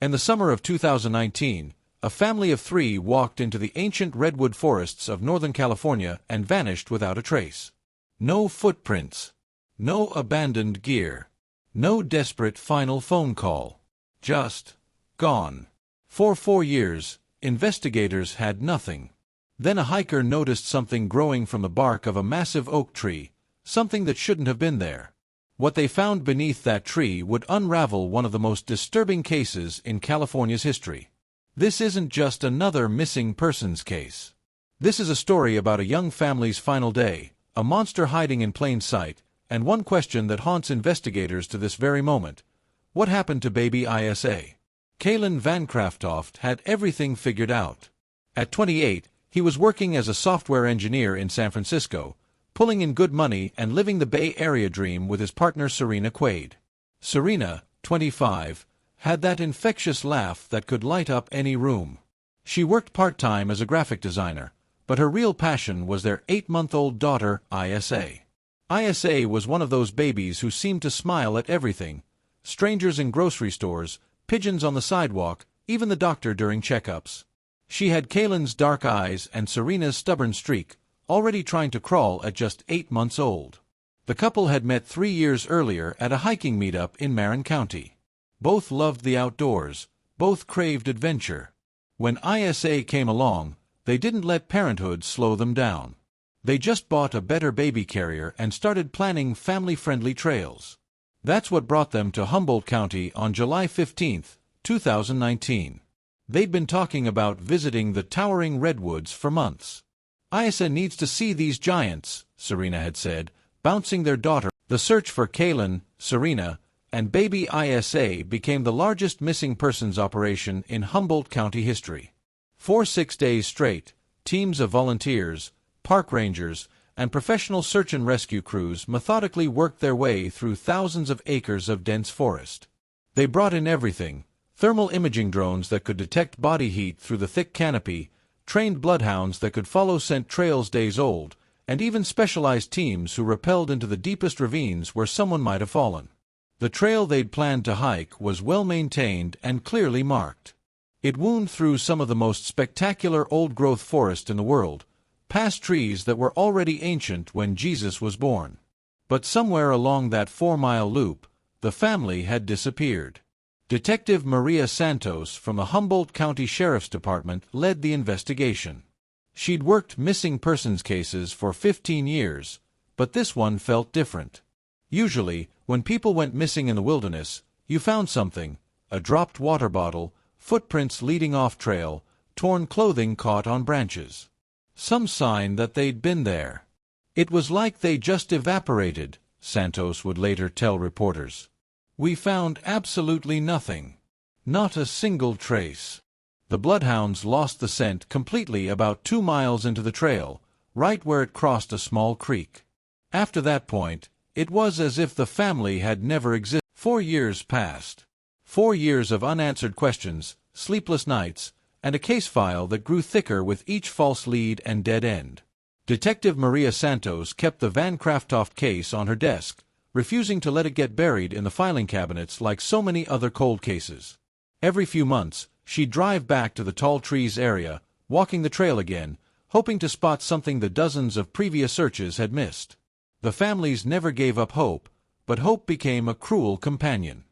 In the summer of 2019, a family of 3 walked into the ancient redwood forests of Northern California and vanished without a trace. No footprints. No abandoned gear. No desperate final phone call. Just gone. For 4 years, investigators had nothing. Then a hiker noticed something growing from the bark of a massive oak tree, something that shouldn't have been there. What they found beneath that tree would unravel one of the most disturbing cases in California's history. This isn't just another missing persons case. This is a story about a young family's final day, a monster hiding in plain sight, and one question that haunts investigators to this very moment. What happened to baby Isa? Kalen Van Craftoft had everything figured out. At 28, he was working as a software engineer in San Francisco, pulling in good money and living the Bay Area dream with his partner Serena Quaid. Serena, 25, had that infectious laugh that could light up any room. She worked part-time as a graphic designer, but her real passion was their 8-month-old daughter, Isa. Isa was one of those babies who seemed to smile at everything: strangers in grocery stores, pigeons on the sidewalk, even the doctor during checkups. She had Kalen's dark eyes and Serena's stubborn streak, already trying to crawl at just 8 months old. The couple had met 3 years earlier at a hiking meetup in Marin County. Both loved the outdoors, both craved adventure. When Isa came along, they didn't let parenthood slow them down. They just bought a better baby carrier and started planning family-friendly trails. That's what brought them to Humboldt County on July 15, 2019. They'd been talking about visiting the towering Redwoods for months. Isa needs to see these giants, Serena had said, bouncing their daughter. The search for Kalen, Serena, and baby Isa became the largest missing persons operation in Humboldt County history. For 6 days straight, teams of volunteers, park rangers, and professional search and rescue crews methodically worked their way through thousands of acres of dense forest. They brought in everything: thermal imaging drones that could detect body heat through the thick canopy, trained bloodhounds that could follow scent trails days old, and even specialized teams who rappelled into the deepest ravines where someone might have fallen. The trail they'd planned to hike was well-maintained and clearly marked. It wound through some of the most spectacular old-growth forest in the world, past trees that were already ancient when Jesus was born. But somewhere along that 4-mile loop, the family had disappeared. Detective Maria Santos from the Humboldt County Sheriff's Department led the investigation. She'd worked missing persons cases for 15 years, but this one felt different. Usually, when people went missing in the wilderness, you found something: a dropped water bottle, footprints leading off trail, torn clothing caught on branches. Some sign that they'd been there. It was like they just evaporated, Santos would later tell reporters. We found absolutely nothing. Not a single trace. The bloodhounds lost the scent completely about 2 miles into the trail, right where it crossed a small creek. After that point, it was as if the family had never existed. 4 years passed. 4 years of unanswered questions, sleepless nights, and a case file that grew thicker with each false lead and dead end. Detective Maria Santos kept the Van Craftoft case on her desk, refusing to let it get buried in the filing cabinets like so many other cold cases. Every few months, she'd drive back to the tall trees area, walking the trail again, hoping to spot something the dozens of previous searches had missed. The families never gave up hope, but hope became a cruel companion.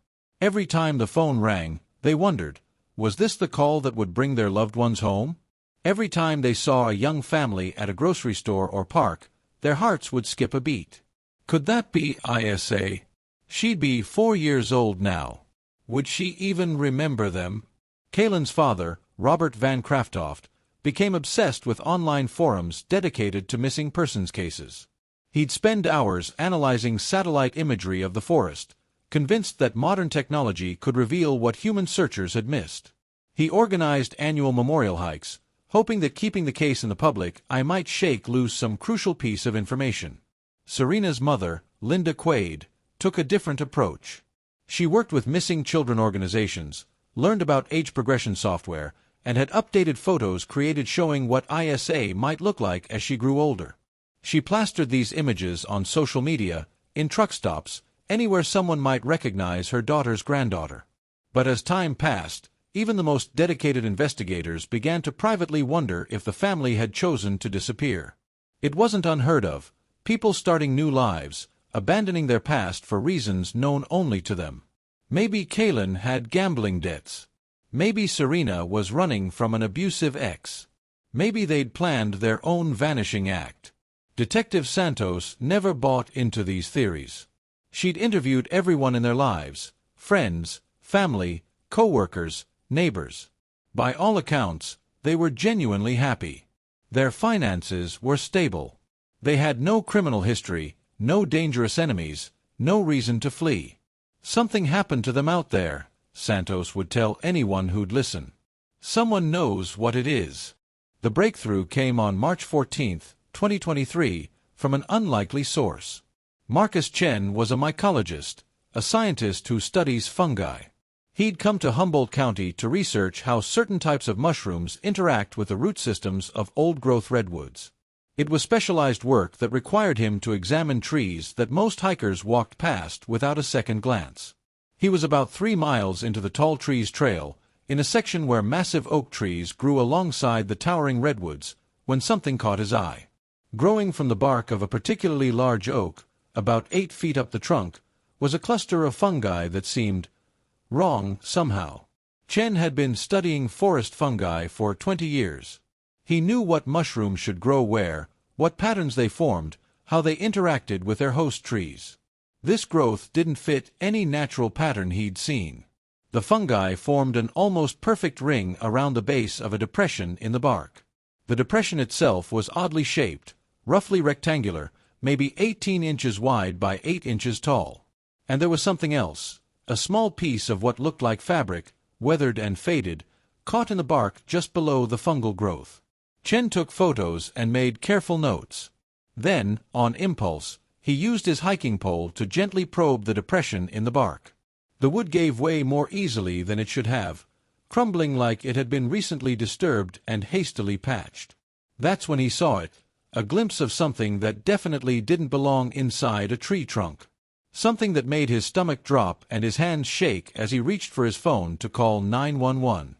Every time the phone rang, they wondered, was this the call that would bring their loved ones home? Every time they saw a young family at a grocery store or park, their hearts would skip a beat. Could that be Isa? She'd be 4 years old now. Would she even remember them? Kalen's father, Robert Van Craftoft, became obsessed with online forums dedicated to missing persons cases. He'd spend hours analyzing satellite imagery of the forest, convinced that modern technology could reveal what human searchers had missed. He organized annual memorial hikes, hoping that keeping the case in the public eye might shake loose some crucial piece of information. Serena's mother, Linda Quaid, took a different approach. She worked with missing children organizations, learned about age progression software, and had updated photos created showing what Isa might look like as she grew older. She plastered these images on social media, in truck stops, anywhere someone might recognize her daughter's granddaughter. But as time passed, Even the most dedicated investigators began to privately wonder if the family had chosen to disappear. It wasn't unheard of, people starting new lives, abandoning their past for reasons known only to them. Maybe Kaylin had gambling debts. Maybe Serena was running from an abusive ex. Maybe they'd planned their own vanishing act. Detective Santos never bought into these theories. She'd interviewed everyone in their lives, friends, family, co-workers, neighbors. By all accounts, they were genuinely happy. Their finances were stable. They had no criminal history, no dangerous enemies, no reason to flee. Something happened to them out there, Santos would tell anyone who'd listen. Someone knows what it is. The breakthrough came on March 14, 2023, from an unlikely source. Marcus Chen was a mycologist, a scientist who studies fungi. He'd come to Humboldt County to research how certain types of mushrooms interact with the root systems of old-growth redwoods. It was specialized work that required him to examine trees that most hikers walked past without a second glance. He was about 3 miles into the Tall Trees Trail, in a section where massive oak trees grew alongside the towering redwoods, when something caught his eye. Growing from the bark of a particularly large oak, about 8 feet up the trunk, was a cluster of fungi that seemed wrong somehow. Chen had been studying forest fungi for 20 years. He knew what mushrooms should grow where, what patterns they formed, how they interacted with their host trees. This growth didn't fit any natural pattern he'd seen. The fungi formed an almost perfect ring around the base of a depression in the bark. The depression itself was oddly shaped, roughly rectangular, maybe 18 inches wide by 8 inches tall. And there was something else, a small piece of what looked like fabric, weathered and faded, caught in the bark just below the fungal growth. Chen took photos and made careful notes. Then, on impulse, he used his hiking pole to gently probe the depression in the bark. The wood gave way more easily than it should have, crumbling like it had been recently disturbed and hastily patched. That's when he saw it, a glimpse of something that definitely didn't belong inside a tree trunk. Something that made his stomach drop and his hands shake as he reached for his phone to call 911.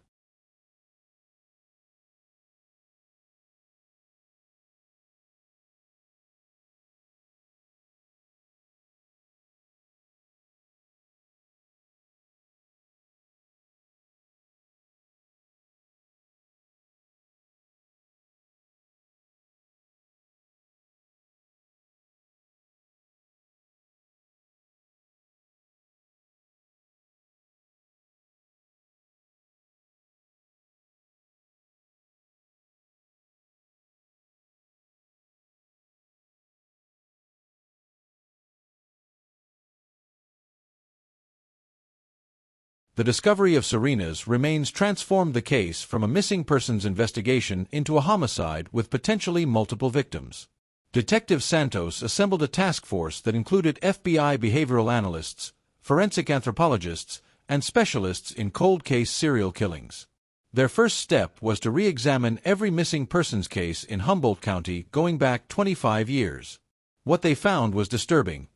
The discovery of Serena's remains transformed the case from a missing persons investigation into a homicide with potentially multiple victims. Detective Santos assembled a task force that included FBI behavioral analysts, forensic anthropologists, and specialists in cold case serial killings. Their first step was to re-examine every missing persons case in Humboldt County going back 25 years. What they found was disturbing.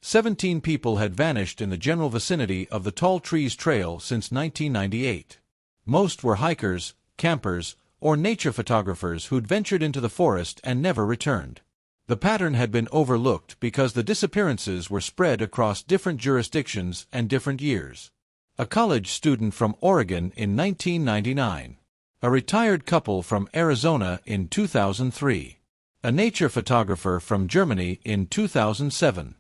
17 people had vanished in the general vicinity of the Tall Trees Trail since 1998. Most were hikers, campers, or nature photographers who'd ventured into the forest and never returned. The pattern had been overlooked because the disappearances were spread across different jurisdictions and different years. A college student from Oregon in 1999. A retired couple from Arizona in 2003. A nature photographer from Germany in 2007.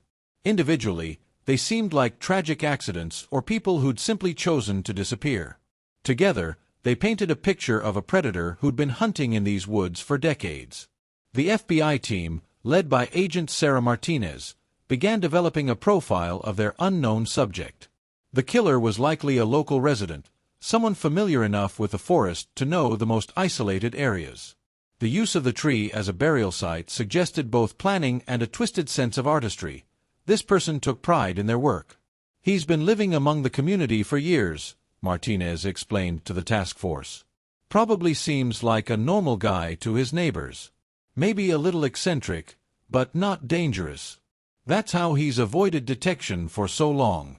Individually, they seemed like tragic accidents or people who'd simply chosen to disappear. Together, they painted a picture of a predator who'd been hunting in these woods for decades. The FBI team, led by Agent Sarah Martinez, began developing a profile of their unknown subject. The killer was likely a local resident, someone familiar enough with the forest to know the most isolated areas. The use of the tree as a burial site suggested both planning and a twisted sense of artistry. This person took pride in their work. He's been living among the community for years, Martinez explained to the task force. Probably seems like a normal guy to his neighbors. Maybe a little eccentric, but not dangerous. That's how he's avoided detection for so long.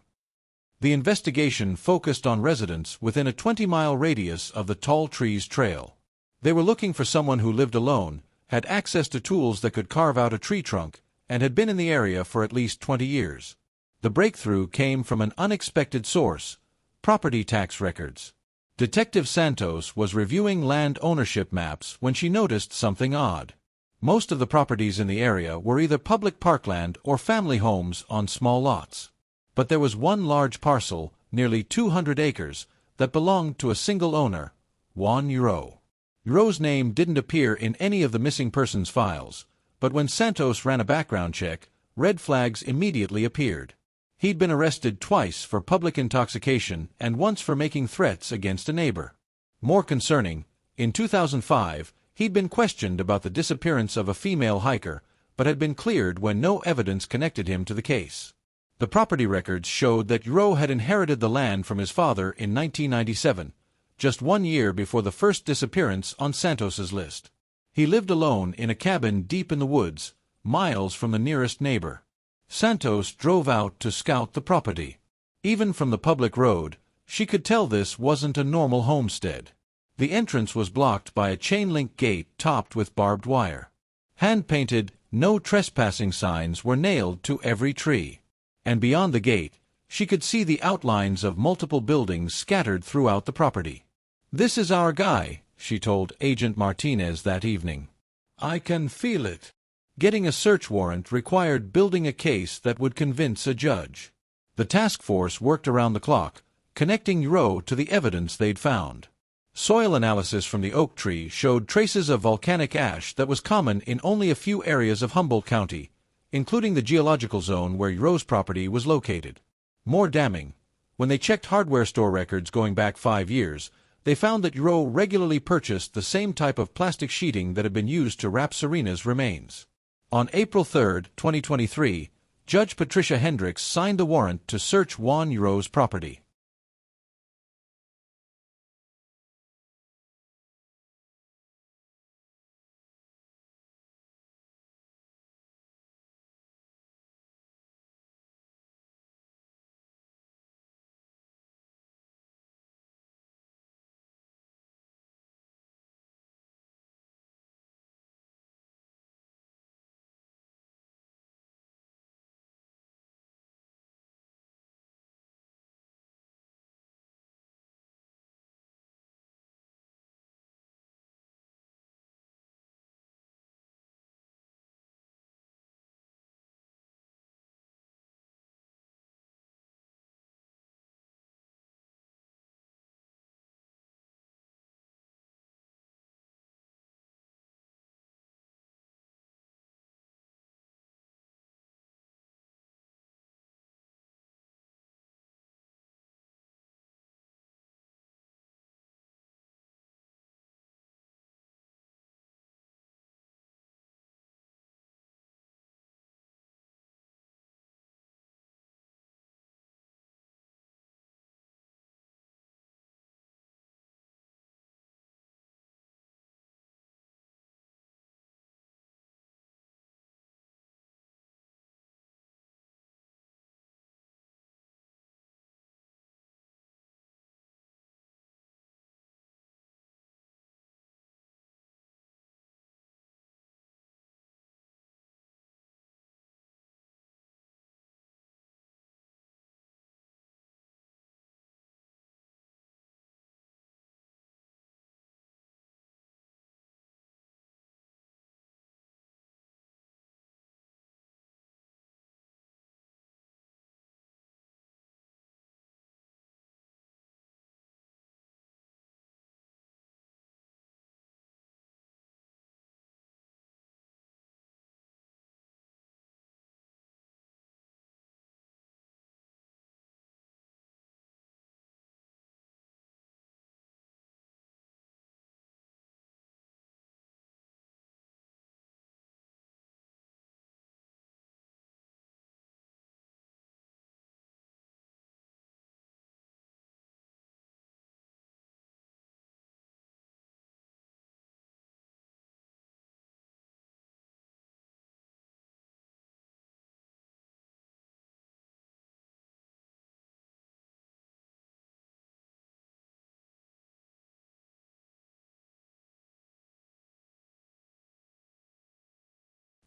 The investigation focused on residents within a 20-mile radius of the Tall Trees Trail. They were looking for someone who lived alone, had access to tools that could carve out a tree trunk, and had been in the area for at least 20 years. The breakthrough came from an unexpected source: property tax records. Detective Santos was reviewing land ownership maps when she noticed something odd. Most of the properties in the area were either public parkland or family homes on small lots. But there was one large parcel, nearly 200 acres, that belonged to a single owner, Juan Uro. Uro's name didn't appear in any of the missing persons files, but when Santos ran a background check, red flags immediately appeared. He'd been arrested twice for public intoxication and once for making threats against a neighbor. More concerning, in 2005, he'd been questioned about the disappearance of a female hiker, but had been cleared when no evidence connected him to the case. The property records showed that Uro had inherited the land from his father in 1997, just 1 year before the first disappearance on Santos's list. He lived alone in a cabin deep in the woods, miles from the nearest neighbor. Santos drove out to scout the property. Even from the public road, she could tell this wasn't a normal homestead. The entrance was blocked by a chain-link gate topped with barbed wire. Hand-painted, "No trespassing" signs were nailed to every tree. And beyond the gate, she could see the outlines of multiple buildings scattered throughout the property. "This is our guy," she told Agent Martinez that evening. "I can feel it." Getting a search warrant required building a case that would convince a judge. The task force worked around the clock, connecting Uro to the evidence they'd found. Soil analysis from the oak tree showed traces of volcanic ash that was common in only a few areas of Humboldt County, including the geological zone where Uro's property was located. More damning, when they checked hardware store records going back 5 years, they found that Uro regularly purchased the same type of plastic sheeting that had been used to wrap Serena's remains. On April 3, 2023, Judge Patricia Hendricks signed the warrant to search Juan Uro's property.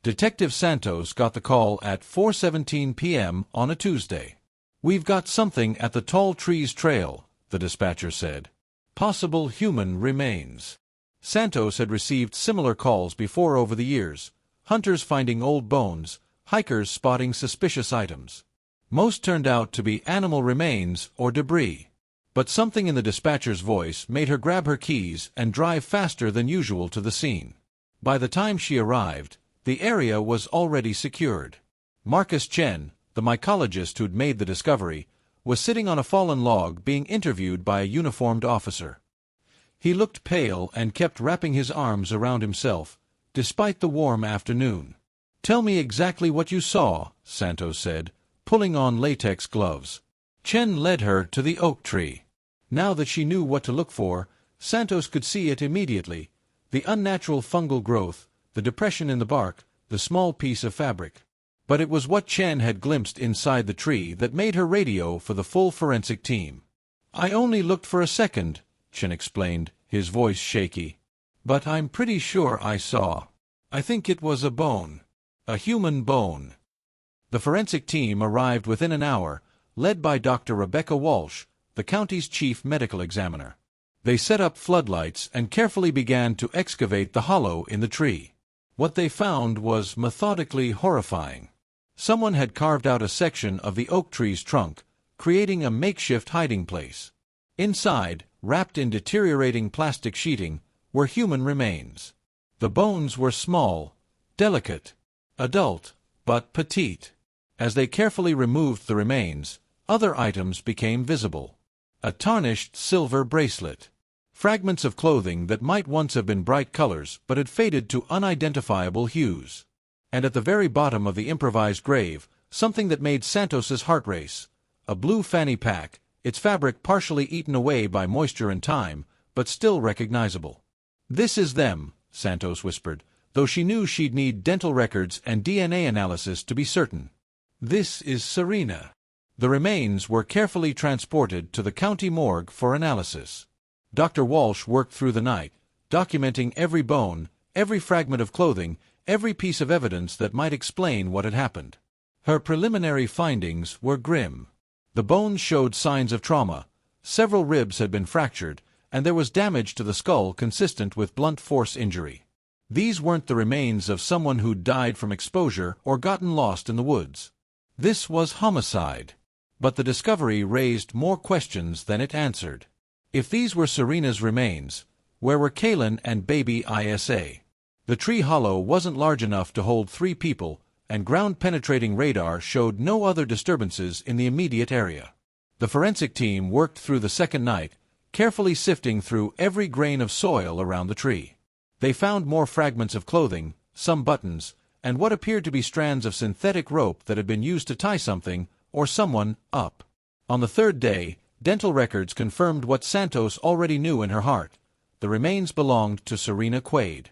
Detective Santos got the call at 4:17 p.m. on a Tuesday. "We've got something at the Tall Trees Trail," the dispatcher said. "Possible human remains." Santos had received similar calls before over the years, hunters finding old bones, hikers spotting suspicious items. Most turned out to be animal remains or debris. But something in the dispatcher's voice made her grab her keys and drive faster than usual to the scene. By the time she arrived, the area was already secured. Marcus Chen, the mycologist who'd made the discovery, was sitting on a fallen log being interviewed by a uniformed officer. He looked pale and kept wrapping his arms around himself, despite the warm afternoon. "Tell me exactly what you saw," Santos said, pulling on latex gloves. Chen led her to the oak tree. Now that she knew what to look for, Santos could see it immediately: the unnatural fungal growth, the depression in the bark, the small piece of fabric. But it was what Chen had glimpsed inside the tree that made her radio for the full forensic team. "I only looked for a second," Chen explained, his voice shaky. "But I'm pretty sure I saw. I think it was a bone. A human bone." The forensic team arrived within an hour, led by Dr. Rebecca Walsh, the county's chief medical examiner. They set up floodlights and carefully began to excavate the hollow in the tree. What they found was methodically horrifying. Someone had carved out a section of the oak tree's trunk, creating a makeshift hiding place. Inside, wrapped in deteriorating plastic sheeting, were human remains. The bones were small, delicate, adult, but petite. As they carefully removed the remains, other items became visible. A tarnished silver bracelet. Fragments of clothing that might once have been bright colors but had faded to unidentifiable hues. And at the very bottom of the improvised grave, something that made Santos's heart race: a blue fanny pack, its fabric partially eaten away by moisture and time, but still recognizable. "This is them," Santos whispered, though she knew she'd need dental records and DNA analysis to be certain. "This is Serena." The remains were carefully transported to the county morgue for analysis. Dr. Walsh worked through the night, documenting every bone, every fragment of clothing, every piece of evidence that might explain what had happened. Her preliminary findings were grim. The bones showed signs of trauma. Several ribs had been fractured, and there was damage to the skull consistent with blunt force injury. These weren't the remains of someone who'd died from exposure or gotten lost in the woods. This was homicide. But the discovery raised more questions than it answered. If these were Serena's remains, where were Kaylin and baby Isa? The tree hollow wasn't large enough to hold 3 people, and ground-penetrating radar showed no other disturbances in the immediate area. The forensic team worked through the second night, carefully sifting through every grain of soil around the tree. They found more fragments of clothing, some buttons, and what appeared to be strands of synthetic rope that had been used to tie something or someone up. On the third day, dental records confirmed what Santos already knew in her heart: the remains belonged to Serena Quaid.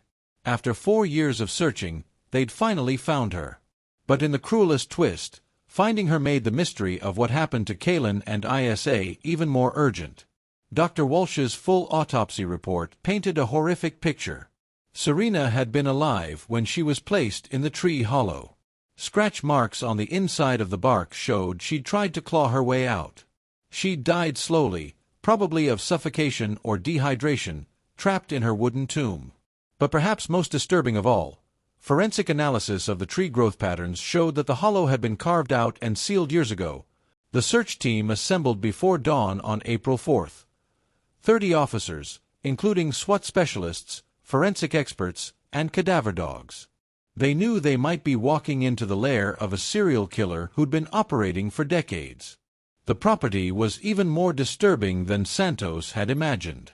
After 4 years of searching, they'd finally found her. But in the cruelest twist, finding her made the mystery of what happened to Kaylin and Isa even more urgent. Dr. Walsh's full autopsy report painted a horrific picture. Serena had been alive when she was placed in the tree hollow. Scratch marks on the inside of the bark showed she'd tried to claw her way out. She'd died slowly, probably of suffocation or dehydration, trapped in her wooden tomb. But perhaps most disturbing of all, forensic analysis of the tree growth patterns showed that the hollow had been carved out and sealed years ago. The search team assembled before dawn on April 4th. 30 officers, including SWAT specialists, forensic experts, and cadaver dogs. They knew they might be walking into the lair of a serial killer who'd been operating for decades. The property was even more disturbing than Santos had imagined.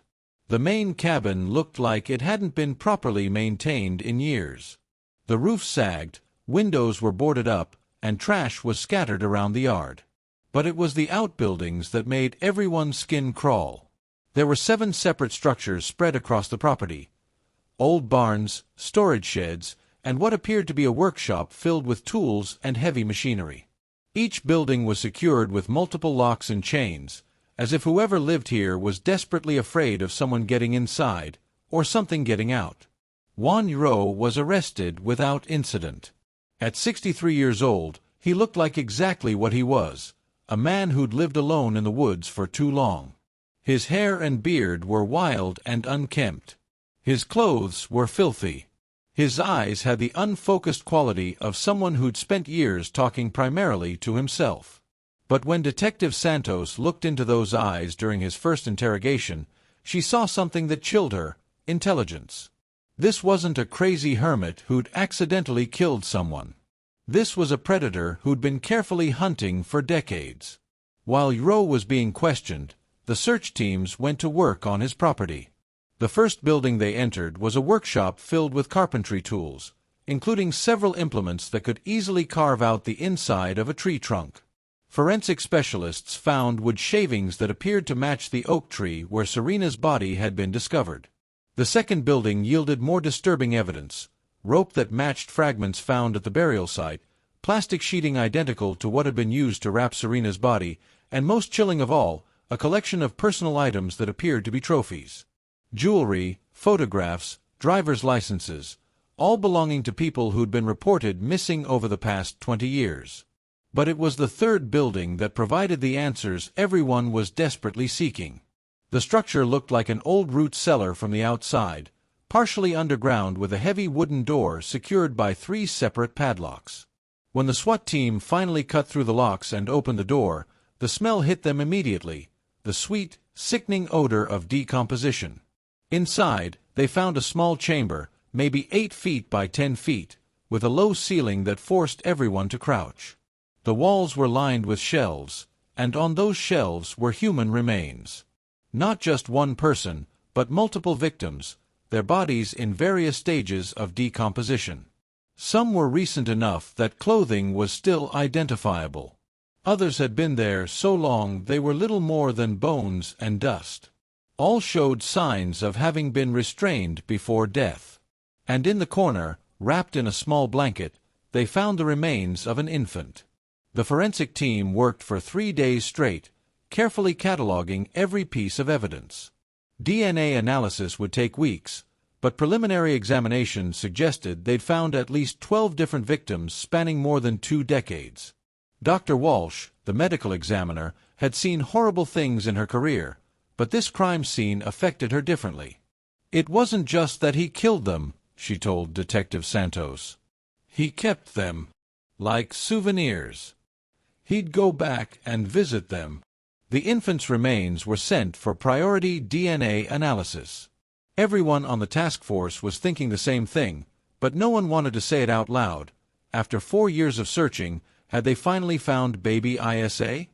The main cabin looked like it hadn't been properly maintained in years. The roof sagged, windows were boarded up, and trash was scattered around the yard. But it was the outbuildings that made everyone's skin crawl. There were 7 separate structures spread across the property: old barns, storage sheds, and what appeared to be a workshop filled with tools and heavy machinery. Each building was secured with multiple locks and chains, as if whoever lived here was desperately afraid of someone getting inside, or something getting out. Juan Uro was arrested without incident. At 63 years old, he looked like exactly what he was, a man who'd lived alone in the woods for too long. His hair and beard were wild and unkempt. His clothes were filthy. His eyes had the unfocused quality of someone who'd spent years talking primarily to himself. But when Detective Santos looked into those eyes during his first interrogation, she saw something that chilled her: intelligence. This wasn't a crazy hermit who'd accidentally killed someone. This was a predator who'd been carefully hunting for decades. While Uro was being questioned, the search teams went to work on his property. The first building they entered was a workshop filled with carpentry tools, including several implements that could easily carve out the inside of a tree trunk. Forensic specialists found wood shavings that appeared to match the oak tree where Serena's body had been discovered. The second building yielded more disturbing evidence: rope that matched fragments found at the burial site, plastic sheeting identical to what had been used to wrap Serena's body, and most chilling of all, a collection of personal items that appeared to be trophies. Jewelry, photographs, driver's licenses, all belonging to people who'd been reported missing over the past 20 years. But it was the third building that provided the answers everyone was desperately seeking. The structure looked like an old root cellar from the outside, partially underground with a heavy wooden door secured by 3 separate padlocks. When the SWAT team finally cut through the locks and opened the door, the smell hit them immediately: the sweet, sickening odor of decomposition. Inside, they found a small chamber, maybe 8 feet by 10 feet, with a low ceiling that forced everyone to crouch. The walls were lined with shelves, and on those shelves were human remains. Not just one person, but multiple victims, their bodies in various stages of decomposition. Some were recent enough that clothing was still identifiable. Others had been there so long they were little more than bones and dust. All showed signs of having been restrained before death. And in the corner, wrapped in a small blanket, they found the remains of an infant. The forensic team worked for 3 days straight, carefully cataloging every piece of evidence. DNA analysis would take weeks, but preliminary examination suggested they'd found at least 12 different victims spanning more than 2 decades. Dr. Walsh, the medical examiner, had seen horrible things in her career, but this crime scene affected her differently. It wasn't just that he killed them, she told Detective Santos. He kept them, like souvenirs. He'd go back and visit them. The infant's remains were sent for priority DNA analysis. Everyone on the task force was thinking the same thing, but no one wanted to say it out loud. After 4 years of searching, had they finally found baby Isa?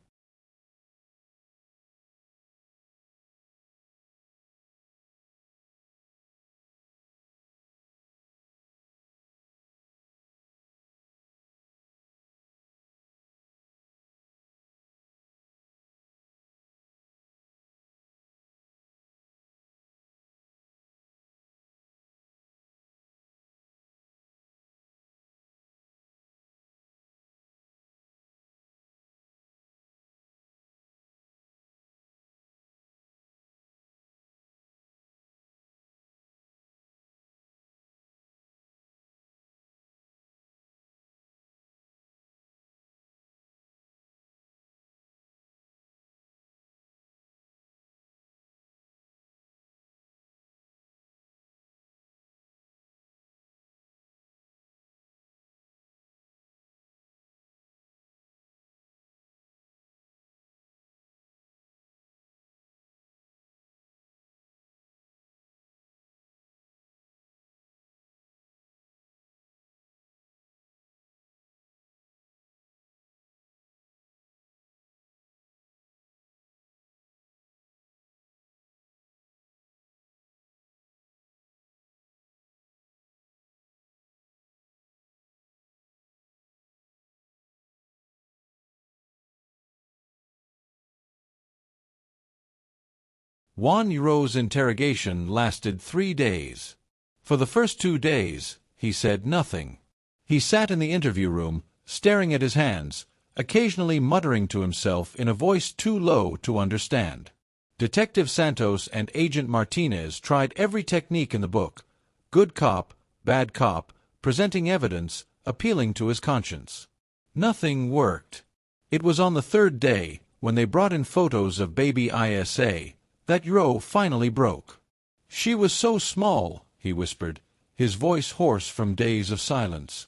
Juan Uro's interrogation lasted 3 days. For the first 2 days, he said nothing. He sat in the interview room, staring at his hands, occasionally muttering to himself in a voice too low to understand. Detective Santos and Agent Martinez tried every technique in the book, Good cop, bad cop, presenting evidence, appealing to his conscience. Nothing worked. It was on the third day, when they brought in photos of baby Isa, that Uro finally broke. "She was so small," he whispered, his voice hoarse from days of silence.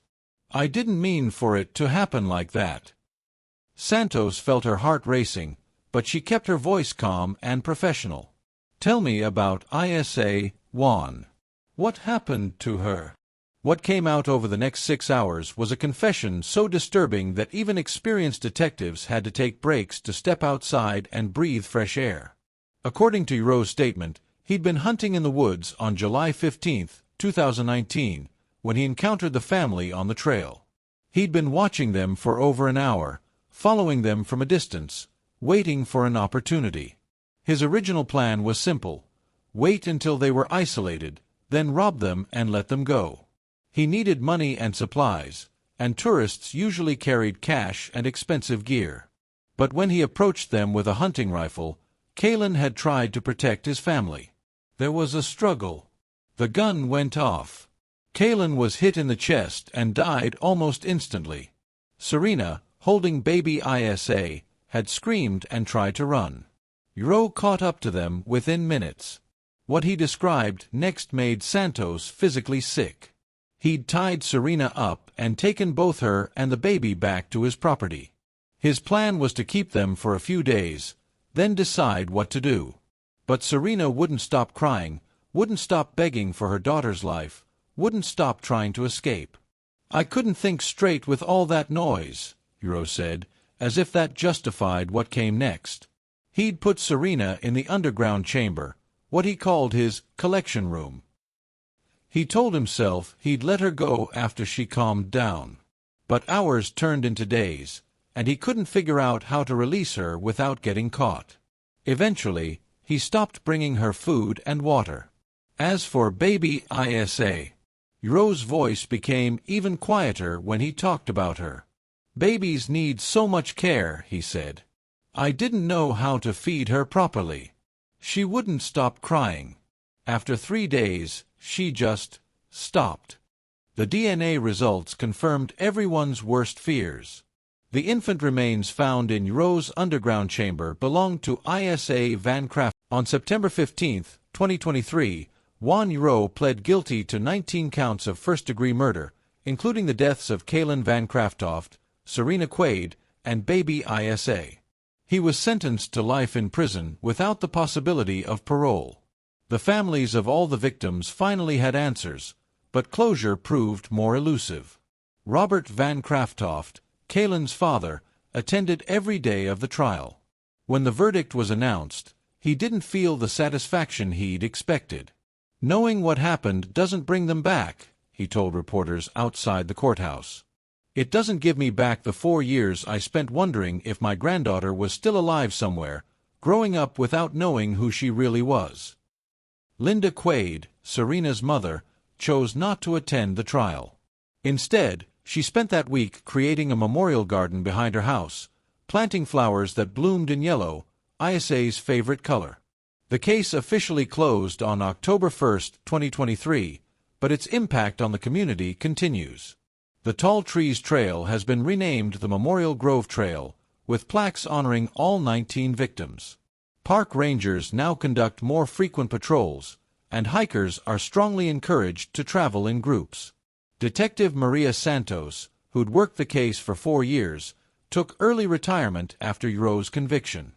"I didn't mean for it to happen like that." Santos felt her heart racing, but she kept her voice calm and professional. "Tell me about Isa, Juan. What happened to her?" What came out over the next 6 hours was a confession so disturbing that even experienced detectives had to take breaks to step outside and breathe fresh air. According to Uro's statement, he'd been hunting in the woods on July 15, 2019, when he encountered the family on the trail. He'd been watching them for over an hour, following them from a distance, waiting for an opportunity. His original plan was simple: wait until they were isolated, then rob them and let them go. He needed money and supplies, and tourists usually carried cash and expensive gear. But when he approached them with a hunting rifle, Kalen had tried to protect his family. There was a struggle. The gun went off. Kalen was hit in the chest and died almost instantly. Serena, holding baby Isa, had screamed and tried to run. Uro caught up to them within minutes. What he described next made Santos physically sick. He'd tied Serena up and taken both her and the baby back to his property. His plan was to keep them for a few days, then decide what to do. But Serena wouldn't stop crying, wouldn't stop begging for her daughter's life, wouldn't stop trying to escape. "I couldn't think straight with all that noise," Uro said, as if that justified what came next. He'd put Serena in the underground chamber, what he called his collection room. He told himself he'd let her go after she calmed down. But hours turned into days, and he couldn't figure out how to release her without getting caught. Eventually, he stopped bringing her food and water. As for baby Isa, Uro's voice became even quieter when he talked about her. "Babies need so much care," he said. "I didn't know how to feed her properly. She wouldn't stop crying. After 3 days, she just stopped." The DNA results confirmed everyone's worst fears. The infant remains found in Uro's underground chamber belonged to Isa Van Craft. On September 15, 2023, Juan Uro pled guilty to 19 counts of first-degree murder, including the deaths of Kalen Van Craftoft, Serena Quaid, and baby Isa. He was sentenced to life in prison without the possibility of parole. The families of all the victims finally had answers, but closure proved more elusive. Robert Van Craftoft, Kalen's father, attended every day of the trial. When the verdict was announced, he didn't feel the satisfaction he'd expected. "Knowing what happened doesn't bring them back," he told reporters outside the courthouse. "It doesn't give me back the 4 years I spent wondering if my granddaughter was still alive somewhere, growing up without knowing who she really was." Linda Quaid, Serena's mother, chose not to attend the trial. Instead, she spent that week creating a memorial garden behind her house, planting flowers that bloomed in yellow, Isa's favorite color. The case officially closed on October 1, 2023, but its impact on the community continues. The Tall Trees Trail has been renamed the Memorial Grove Trail, with plaques honoring all 19 victims. Park rangers now conduct more frequent patrols, and hikers are strongly encouraged to travel in groups. Detective Maria Santos, who'd worked the case for 4 years, took early retirement after Uro's conviction.